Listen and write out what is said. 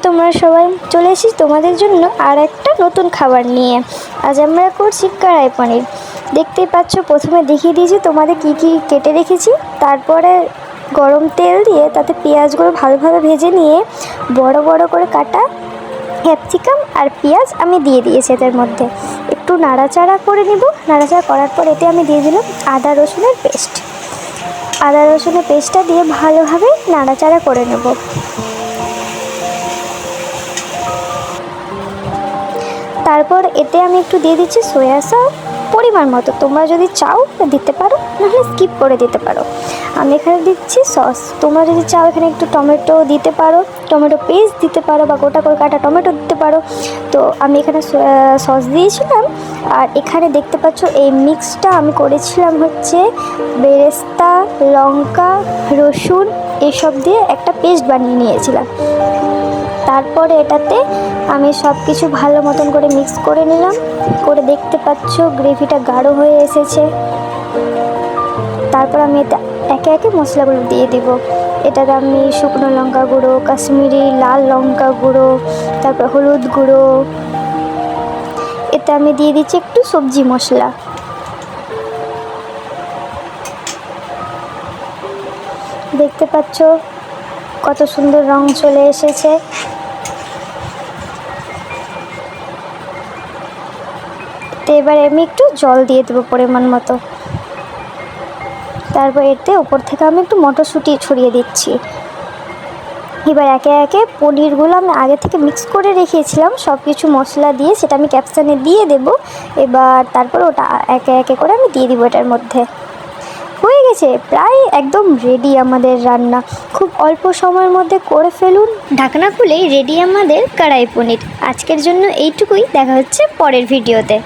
তোমরা সবাই, চলে এসেছি তোমাদের জন্য আর একটা নতুন খাবার নিয়ে। আজ আমরা করছি কড়াই পনির। দেখতেই পাচ্ছ, প্রথমে দেখিয়ে দিয়েছি তোমাদের কি কি কেটে রেখেছি। তারপরে গরম তেল দিয়ে তাতে পেঁয়াজগুলো ভালোভাবে ভেজে নিয়ে বড় বড় করে কাটা ক্যাপসিকাম আর পেঁয়াজ আমি দিয়ে দিয়েছি। এদের মধ্যে একটু নাড়াচাড়া করে নেব। নাড়াচাড়া করার পর এতে আমি দিয়ে দিলাম আদা রসুনের পেস্ট। আদা রসুনের পেস্টটা দিয়ে ভালোভাবে নাড়াচাড়া করে নেব। তারপর এতে আমি একটু দিয়ে দিচ্ছি সয়া সস পরিমাণ মতো। তোমরা যদি চাও দিতে পারো, নাহলে স্কিপ করে দিতে পারো। আমি এখানে দিচ্ছি সস। তোমরা যদি চাও এখানে একটু টমেটো দিতে পারো, টমেটো পেস্ট দিতে পারো, বা গোটা করে কাটা টমেটো দিতে পারো। তো আমি এখানে সস দিয়েছিলাম। আর এখানে দেখতে পাচ্ছ এই মিক্সটা আমি করেছিলাম হচ্ছে বেরেস্তা, লঙ্কা, রসুন এসব দিয়ে একটা পেস্ট বানিয়ে নিয়েছিলাম। তারপরে এটাতে আমি সব কিছু ভালো মতন করে মিক্স করে নিলাম। করে দেখতে পাচ্ছ গ্রেভিটা গাঢ় হয়ে এসেছে। তারপর আমি এটা একে একে মশলাগুলো দিয়ে দিব। এটাতে আমি শুকনো লঙ্কা গুঁড়ো, কাশ্মীরি লাল লঙ্কা গুঁড়ো, তারপর হলুদ গুঁড়ো, এতে আমি দিয়ে দিচ্ছি একটু সবজি মশলা। দেখতে পাচ্ছ কত সুন্দর রং চলে এসেছে। তো এবার আমি একটু জল দিয়ে দেবো পরিমাণ মতো। তারপর এতে ওপর থেকে আমি একটু মটরশুঁটি ছড়িয়ে দিচ্ছি। এবার একে একে পনিরগুলো আমি আগে থেকে মিক্স করে রেখেছিলাম সব কিছু মশলা দিয়ে, সেটা আমি ক্যাপসানে দিয়ে দেব। এবার তারপর ওটা একে একে করে আমি দিয়ে দিব এটার মধ্যে। হয়ে গেছে, প্রায় একদম রেডি আমাদের রান্না। খুব অল্প সময়ের মধ্যে করে ফেলুন। ঢাকনা খুলেই রেডি আমাদের কড়াই পনির। আজকের জন্য এইটুকুই, দেখা হচ্ছে পরের ভিডিওতে।